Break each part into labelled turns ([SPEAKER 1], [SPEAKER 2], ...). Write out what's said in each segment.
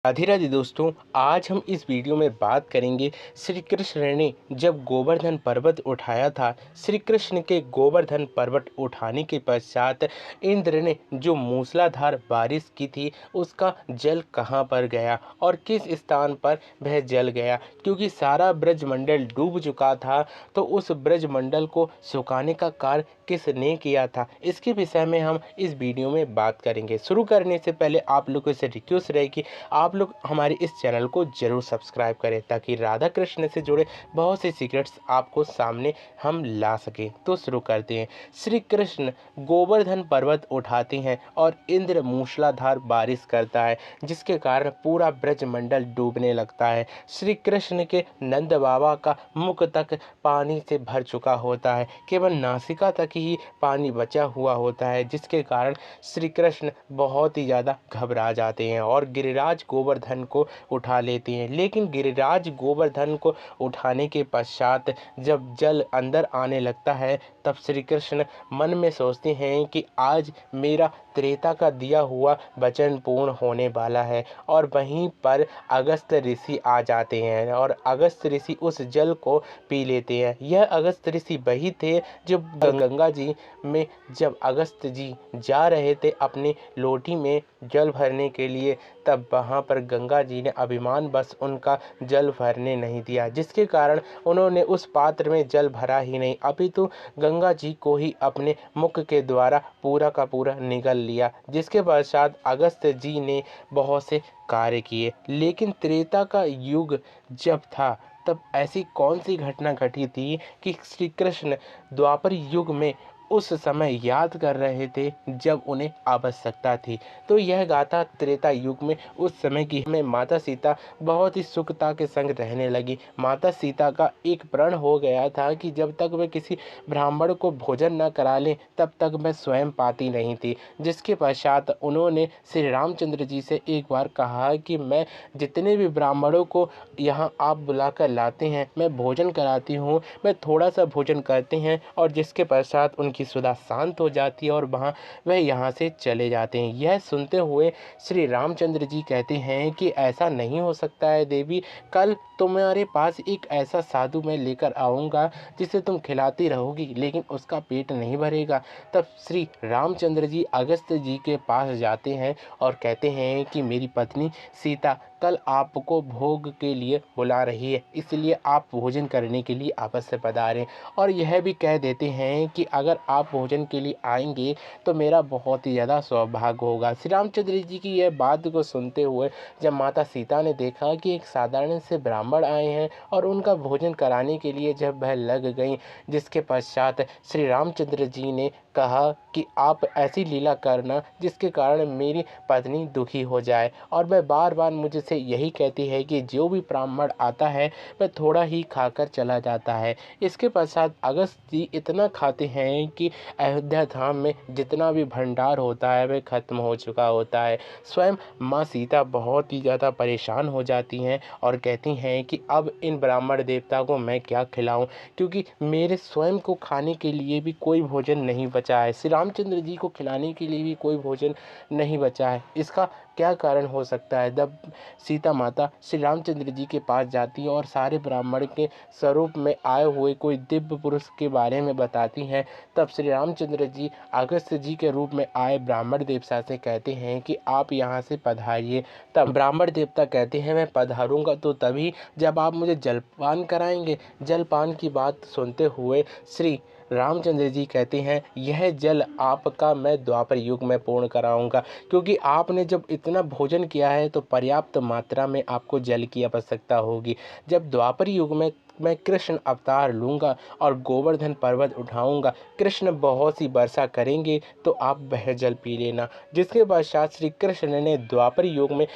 [SPEAKER 1] राधे राधे दोस्तों, आज हम इस वीडियो में बात करेंगे श्री कृष्ण ने जब गोवर्धन पर्वत उठाया था। श्री कृष्ण के गोवर्धन पर्वत उठाने के पश्चात इंद्र ने जो मूसलाधार बारिश की थी उसका जल कहाँ पर गया और किस स्थान पर वह जल गया, क्योंकि सारा ब्रजमंडल डूब चुका था। तो उस ब्रजमंडल को सुखाने का कार्य किसने किया था, इसके विषय में हम इस वीडियो में बात करेंगे। शुरू करने से पहले आप लोगों से रिक्वेस्ट रहे कि आप लोग हमारे इस चैनल को जरूर सब्सक्राइब करें ताकि राधा कृष्ण से जुड़े बहुत से सीक्रेट्स आपको सामने हम ला सकें। तो शुरू करते हैं। श्री कृष्ण गोवर्धन पर्वत उठाते हैं और इंद्र मूसलाधार बारिश करता है, जिसके कारण पूरा ब्रजमंडल डूबने लगता है। श्री कृष्ण के नंद बाबा का मुख तक पानी से भर चुका होता है, केवल नासिका तक ही पानी बचा हुआ होता है, जिसके कारण श्री कृष्ण बहुत ही ज़्यादा घबरा जाते हैं और गिरिराज गोवर्धन को उठा लेते हैं। लेकिन गिरिराज गोवर्धन को उठाने के पश्चात जब जल अंदर आने लगता है तब श्री कृष्ण मन में सोचते हैं कि आज मेरा त्रेता का दिया हुआ वचन पूर्ण होने वाला है। और वहीं पर अगस्त ऋषि आ जाते हैं और अगस्त ऋषि उस जल को पी लेते हैं। यह अगस्त ऋषि वही थे जो गंगा जी में जब अगस्त जी जा रहे थे अपनी लोटी में जल भरने के लिए, तब वहाँ पर गंगा जी ने अभिमान बस उनका जल भरने नहीं दिया, जिसके कारण उन्होंने उस पात्र में जल भरा ही नहीं, अपितु गंगा जी को ही अपने मुख के द्वारा पूरा का पूरा निगल लिया। जिसके पश्चात अगस्त जी ने बहुत से कार्य किए। लेकिन त्रेता का युग जब था तब ऐसी कौन सी घटना घटी थी कि श्री कृष्ण द्वापर युग में उस समय याद कर रहे थे जब उन्हें आवश्यकता थी। तो यह गाथा त्रेता युग में उस समय की में माता सीता बहुत ही सुखता के संग रहने लगी। माता सीता का एक प्रण हो गया था कि जब तक वे किसी ब्राह्मण को भोजन न करा लें तब तक मैं स्वयं पाती नहीं थी। जिसके पश्चात उन्होंने श्री रामचंद्र जी से एक बार कहा कि मैं जितने भी ब्राह्मणों को यहाँ आप बुलाकर लाते हैं मैं भोजन कराती हूँ, मैं थोड़ा सा भोजन करते हैं और जिसके पश्चात उनकी सुधा शांत हो जाती है और वह यहाँ से चले जाते हैं। यह सुनते हुए श्री रामचंद्र जी कहते हैं कि ऐसा नहीं हो सकता है देवी, कल तुम्हारे पास एक ऐसा साधु मैं लेकर आऊँगा जिसे तुम खिलाती रहोगी लेकिन उसका पेट नहीं भरेगा। तब श्री रामचंद्र जी अगस्त जी के पास जाते हैं और कहते हैं कि मेरी पत्नी सीता कल आपको भोग के लिए बुला रही है, इसलिए आप भोजन करने के लिए अवश्य पधारें। और यह भी कह देते हैं कि अगर आप भोजन के लिए आएंगे तो मेरा बहुत ही ज़्यादा सौभाग्य होगा। श्री रामचंद्र जी की यह बात को सुनते हुए जब माता सीता ने देखा कि एक साधारण से ब्राह्मण आए हैं और उनका भोजन कराने के लिए जब वह लग गई, जिसके पश्चात श्री रामचंद्र जी ने कहा कि आप ऐसी लीला करना जिसके कारण मेरी पत्नी दुखी हो जाए। और वह बार बार मुझसे यही कहती है कि जो भी ब्राह्मण आता है वह थोड़ा ही खाकर चला जाता है। इसके पश्चात अगस्त जी इतना खाते हैं कि अयोध्या धाम में जितना भी भंडार होता है वह खत्म हो चुका होता है। स्वयं माँ सीता बहुत ही ज़्यादा परेशान हो जाती हैं और कहती हैं कि अब इन ब्राह्मण देवता को मैं क्या खिलाऊं, क्योंकि मेरे स्वयं को खाने के लिए भी कोई भोजन नहीं बचा है, श्री रामचंद्र जी को खिलाने के लिए भी कोई भोजन नहीं बचा है। इसका क्या कारण हो सकता है। जब सीता माता श्री रामचंद्र जी के पास जाती है और सारे ब्राह्मण के स्वरूप में आए हुए कोई दिव्य पुरुष के बारे में बताती हैं, तब श्री रामचंद्र जी अगस्त जी के रूप में आए ब्राह्मण देवता से कहते हैं कि आप यहाँ से पधारिए। तब ब्राह्मण देवता कहते हैं मैं पधारूंगा तो तभी जब आप मुझे जलपान कराएंगे। जलपान की बात सुनते हुए श्री रामचंद्र जी कहते हैं यह जल आपका मैं द्वापर युग में पूर्ण कराऊंगा, क्योंकि आपने जब इतना भोजन किया है तो पर्याप्त मात्रा में आपको जल की आवश्यकता होगी। जब द्वापर युग में मैं कृष्ण अवतार लूँगा और गोवर्धन पर्वत उठाऊंगा, कृष्ण बहुत सी वर्षा करेंगे तो आप वह जल पी लेना। जिसके पश्चात श्री कृष्ण ने द्वापर युग में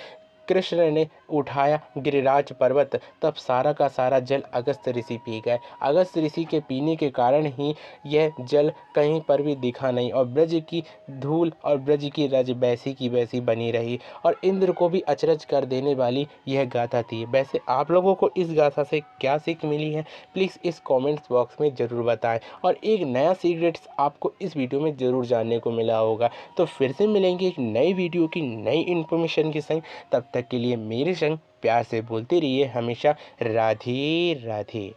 [SPEAKER 1] कृष्ण ने उठाया गिरिराज पर्वत, तब सारा का सारा जल अगस्त ऋषि पी गए। अगस्त ऋषि के पीने के कारण ही यह जल कहीं पर भी दिखा नहीं और ब्रज की धूल और ब्रज की रज वैसी की वैसी बनी रही और इंद्र को भी अचरज कर देने वाली यह गाथा थी। वैसे आप लोगों को इस गाथा से क्या सीख मिली है, प्लीज़ इस कमेंट्स बॉक्स में ज़रूर बताएं। और एक नया सीक्रेट्स आपको इस वीडियो में ज़रूर जानने को मिला होगा। तो फिर से मिलेंगे एक नई वीडियो की नई इन्फॉर्मेशन के संग। तब तक के लिए मेरे संग प्यार से बोलते रहिए हमेशा राधे राधे।